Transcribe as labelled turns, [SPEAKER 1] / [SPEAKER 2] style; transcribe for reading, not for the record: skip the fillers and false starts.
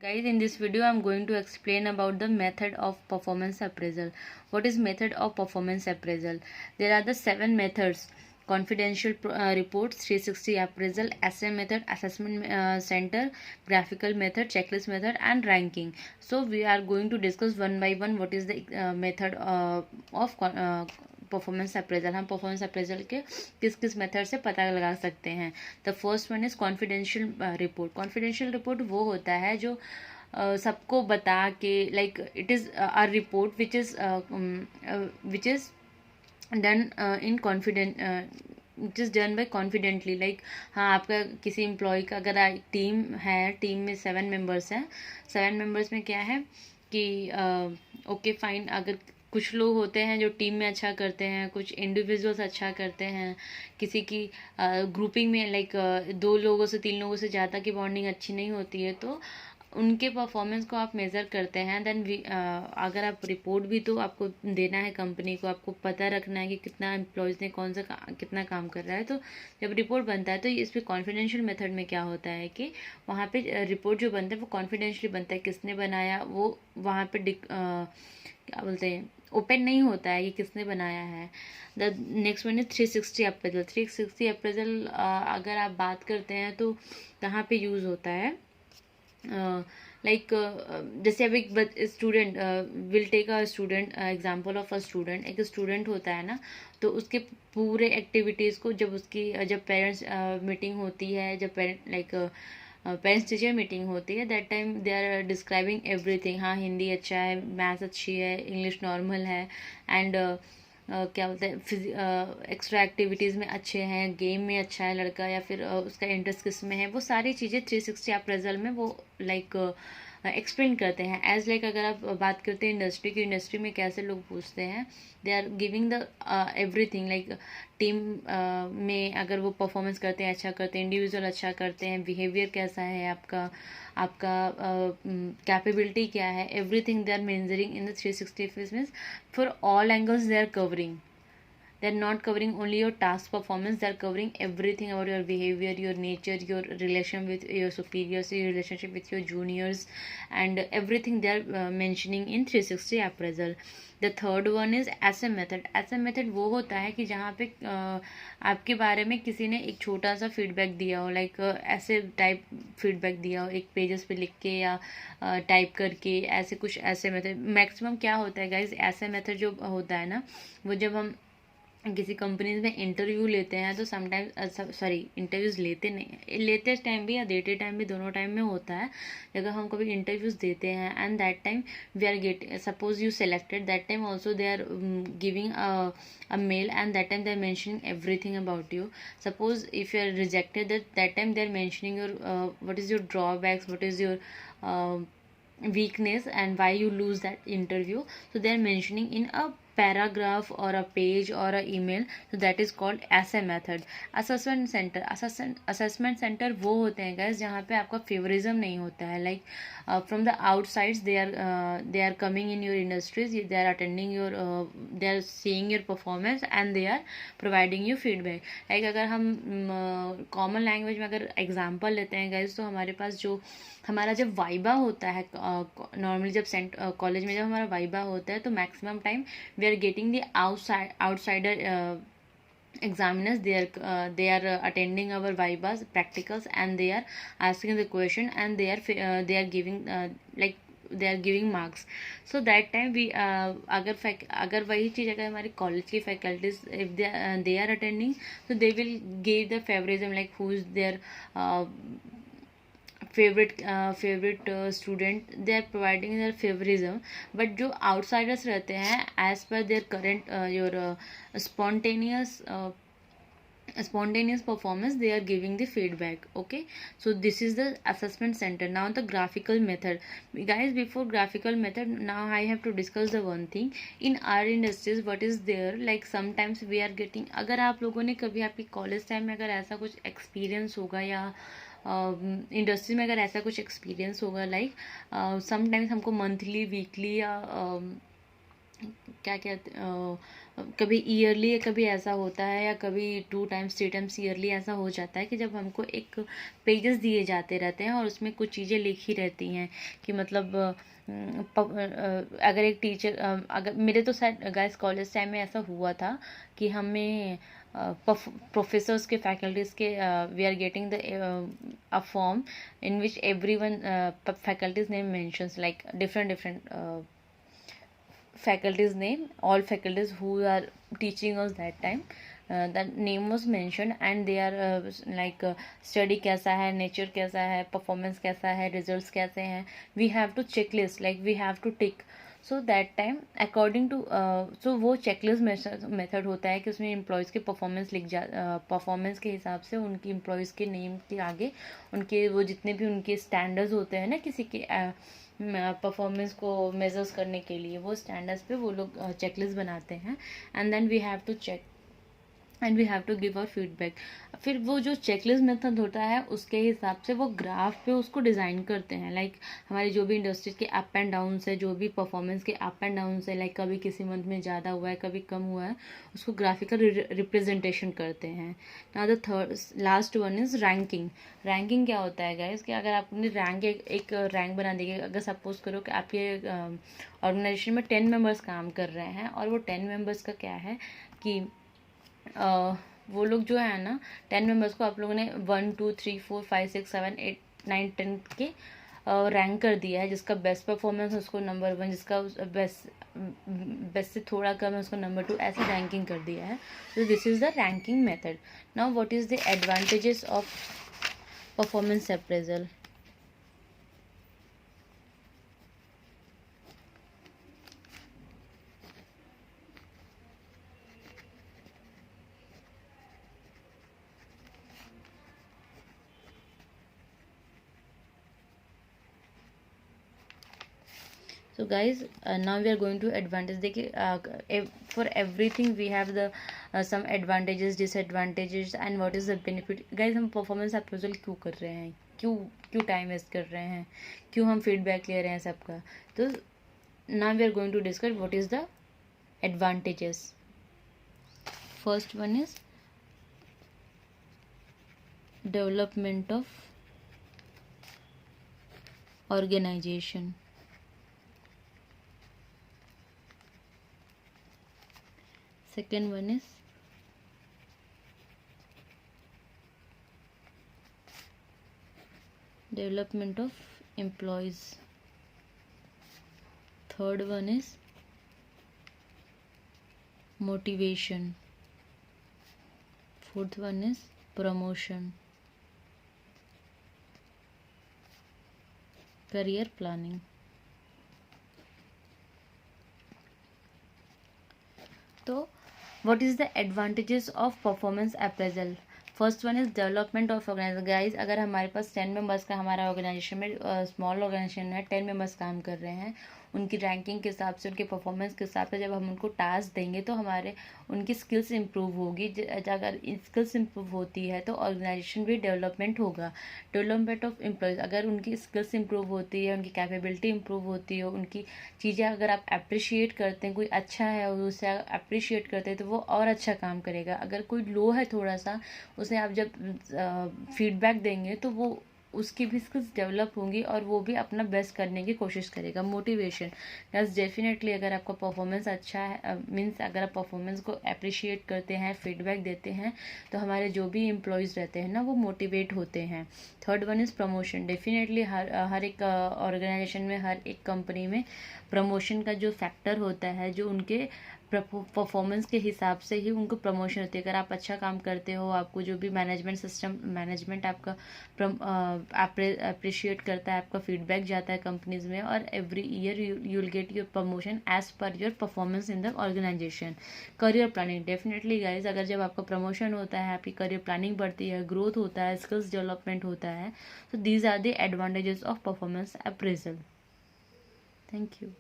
[SPEAKER 1] Guys, in this video I'm going to explain about the method of performance appraisal. What is method of performance appraisal? There are the 7 methods: confidential reports, 360 appraisal, essay method, assessment center, graphical method, checklist method, and ranking. So we are going to discuss one by one what is the method of performance appraisal. हम performance appraisal के किस किस method से पता लगा सकते हैं. The first one is confidential report. Confidential report वो होता है जो सबको बता के, like it is a report which is done in confident, it is done by confidently. Like हाँ, आपका किसी एम्प्लॉय का अगर टीम है, टीम में 7 मेंबर्स हैं. 7 मेंबर्स में क्या है कि ओके फाइन, अगर कुछ लोग होते हैं जो टीम में अच्छा करते हैं, कुछ इंडिविजुअल्स अच्छा करते हैं, किसी की ग्रुपिंग में लाइक 2 लोगों से 3 लोगों से ज़्यादा की बॉन्डिंग अच्छी नहीं होती है, तो उनके परफॉर्मेंस को आप मेज़र करते हैं. देन अगर आप रिपोर्ट भी तो आपको देना है कंपनी को, आपको पता रखना है कि कितना एम्प्लॉयज़ ने कौन सा कितना काम कर रहा है. तो जब रिपोर्ट बनता है तो इस पर कॉन्फिडेंशियल मेथड में क्या होता है कि वहाँ पे रिपोर्ट जो बनता है वो कॉन्फिडेंशियली बनता है. किसने बनाया वो वहाँ पे क्या बोलते हैं, ओपन नहीं होता है कि किसने बनाया है. The next one is 360 appraisal. 360 appraisal अगर आप बात करते हैं तो कहाँ पे यूज़ होता है. लाइक जैसे अब एक student, will take a student example of a student. एक स्टूडेंट होता है ना, तो उसके पूरे एक्टिविटीज़ को जब पेरेंट्स मीटिंग होती है, जब parent like parents teacher meeting होती है, that time they are describing everything. हाँ, हिंदी अच्छा है, मैथ्स अच्छी है, इंग्लिश नॉर्मल है, एंड क्या बोलते हैं, एक्स्ट्रा एक्टिविटीज़ में अच्छे हैं, गेम में अच्छा है लड़का, या फिर उसका इंटरेस्ट किस में है. वो सारी चीज़ें 360 अप्रेजल में वो लाइक एक्सप्लेन करते हैं. एज लाइक अगर आप बात करते हैं इंडस्ट्री की, इंडस्ट्री में कैसे लोग पूछते हैं, they are giving the everything. Like team में अगर वो परफॉर्मेंस करते हैं, अच्छा करते हैं, इंडिविजुअल अच्छा करते हैं, बिहेवियर कैसा है आपका, आपका कैपेबिलिटी क्या है, everything they are measuring in the 360 means for all angles they are covering. They're not covering only your task performance, they're covering everything about your behavior, your nature, your relation with your superiors, your relationship with your juniors, and everything they're mentioning in 360 appraisal. The third one is essay method. essay method वो होता है कि जहाँ पे आपके बारे में किसी ने एक छोटा सा फीडबैक दिया हो, लाइक ऐसे टाइप फीडबैक दिया हो, एक पेजेस पे लिख के या टाइप करके, ऐसे कुछ. ऐसे मेथड मैक्सिमम क्या होता है गाइज, ऐसे मेथड जो होता है ना, वो जब हम किसी कंपनीज में इंटरव्यू लेते हैं तो समटाइम्स, सॉरी इंटरव्यूज़ लेते नहीं, लेते टाइम भी या देते टाइम भी, दोनों टाइम में होता है. अगर हम कभी इंटरव्यूज़ देते हैं and that time we are get, suppose you selected, that time also they are giving a mail, and that time they are mentioning everything about you. Suppose if you are rejected, that time they are mentioning your what is your drawbacks, what is your weakness, and why you lose that interview. So they are mentioning in a paragraph or a page or a email. So that is called essay method. assessment center. assessment center वो होते हैं guys जहाँ पे आपका favouritism नहीं होता है. Like from the outsides they are coming in your industries, they are attending your they are seeing your performance and they are providing you feedback. Like अगर हम कॉमन लैंग्वेज में अगर एग्जांपल लेते हैं guys, तो हमारे पास जो हमारा जब वाइबा होता है, नॉर्मली जब कॉलेज में जब हमारा वाइबा होता है, तो maximum time we are getting the outsider examiners. They are attending our vibas practicals, and they are asking the question, and they are giving like they are giving marks. So that time we अगर वही चीज़ अगर हमारी college की faculties if they are attending, so they will give the favorism, like who is their favorite student, they are providing their favorism. but जो outsiders रहते हैं, as per their current your spontaneous performance, they are giving the feedback. Okay, so this is the assessment center. Now the graphical method. Guys, before graphical method, now I have to discuss the one thing in our industries. what is there, like sometimes we are getting, अगर आप लोगों ने कभी आपकी college time में अगर ऐसा कुछ एक्सपीरियंस होगा, या इंडस्ट्री में अगर ऐसा कुछ एक्सपीरियंस होगा, लाइक समटाइम्स हमको मंथली, वीकली, या क्या कहते कभी ईयरली या कभी ऐसा होता है, या कभी 2 टाइम्स 3 टाइम्स ईयरली ऐसा हो जाता है कि जब हमको एक पेजेस दिए जाते रहते हैं और उसमें कुछ चीज़ें लिखी रहती हैं कि मतलब अगर एक टीचर, अगर मेरे तो शायद गाइस कॉलेज टाइम में ऐसा हुआ था कि हमें प्रोफेसर्स के फैकल्टीज के we are getting the a form in which every one faculties name mentions like different different faculty's name, all faculties who are teaching us that time, that name was mentioned, and they are study कैसा है, nature कैसा है, performance कैसा है, results कैसे हैं, we have to checklist, like we have to tick. So that time according to so वो checklist method होता है कि उसमें employees के performance performance के हिसाब से उनकी employees के name के आगे उनके वो जितने भी उनके standards होते हैं ना किसी के परफॉर्मेंस को मेजर्स करने के लिए, वो स्टैंडर्ड्स पे वो लोग चेकलिस्ट बनाते हैं, and then we have to check and we have to give our feedback. फिर वो जो चेकलिस्ट मेथड होता है उसके हिसाब से वो ग्राफ पे उसको डिज़ाइन करते हैं. लाइक हमारी जो भी इंडस्ट्रीज के अप एंड डाउन है, जो भी परफॉर्मेंस के अप एंड डाउन है, लाइक कभी किसी मंथ में ज़्यादा हुआ है, कभी कम हुआ है, उसको ग्राफिकल रिप्रेजेंटेशन करते हैं. Now the third last one is ranking. Ranking क्या होता है गाइस कि अगर आपने रैंक एक रैंक बना दी, अगर सपोज करो कि आपके ऑर्गेनाइजेशन में 10 मेंबर्स काम कर रहे हैं और वो 10 मेंबर्स का क्या है कि वो लोग जो है ना 10 मेंबर्स को आप लोगों ने 1 2 3 4 5 6 7 8 9 10 के रैंक कर दिया है. जिसका बेस्ट परफॉर्मेंस है उसको नंबर 1, जिसका बेस्ट से थोड़ा कम है उसको नंबर 2, ऐसे रैंकिंग कर दिया है. तो this is the ranking method. Now what is the advantages of performance appraisal. So guys, now we are going to advantage. देखिए for everything we have the some advantages, disadvantages and what is the benefit. guys हम performance appraisal क्यों कर रहे हैं, क्यों क्यों time waste कर रहे हैं, क्यों हम फीडबैक ले रहे हैं सबका. तो now we are going to discuss what is the advantages. First one is development of organization. Second one is development of employees. Third one is motivation. Fourth one is promotion. Career planning. तो what is the advantages of performance appraisal. First one is development of organisation. Guys अगर हमारे पास 10 members का हमारा organisation में small organisation है, 10 members काम कर रहे हैं, उनकी रैंकिंग के हिसाब से, उनके परफॉर्मेंस के हिसाब से जब हम उनको टास्क देंगे तो हमारे उनकी स्किल्स इंप्रूव होगी. अगर स्किल्स इंप्रूव होती है तो ऑर्गेनाइजेशन भी डेवलपमेंट होगा. डेवलपमेंट ऑफ एम्प्लॉयज़, अगर उनकी स्किल्स इंप्रूव होती है, उनकी कैपेबिलिटी इंप्रूव होती है, उनकी चीज़ें अगर आप अप्रिशिएट करते हैं, कोई अच्छा है और उसे अप्रिशिएट करते हैं तो वो और अच्छा काम करेगा. अगर कोई लो है थोड़ा सा, उसे आप जब फीडबैक देंगे तो वो उसकी भी स्किल्स डेवलप होंगी और वो भी अपना बेस्ट करने की कोशिश करेगा. मोटिवेशन, यस डेफिनेटली अगर आपका परफॉर्मेंस अच्छा है, मीन्स अगर आप परफॉर्मेंस को अप्रिशिएट करते हैं, फीडबैक देते हैं, तो हमारे जो भी एम्प्लॉयज़ रहते हैं ना वो मोटिवेट होते हैं. Third one is promotion. Definitely हर एक ऑर्गेनाइजेशन में, हर एक कंपनी में प्रमोशन का जो फैक्टर होता है, जो उनके परफॉर्मेंस के हिसाब से ही उनको प्रमोशन होती है. अगर आप अच्छा काम करते हो, आपको जो भी मैनेजमेंट आपका अप्रिशिएट करता है, आपका फीडबैक जाता है कंपनीज में, और every year you will get your promotion as per your performance in the organisation. Career planning, definitely guys अगर जब आपका प्रमोशन होता है, आपकी करियर प्लानिंग बढ़ती है, ग्रोथ होता है, स्किल्स डेवलपमेंट होता है. So these are the advantages of performance appraisal. Thank you.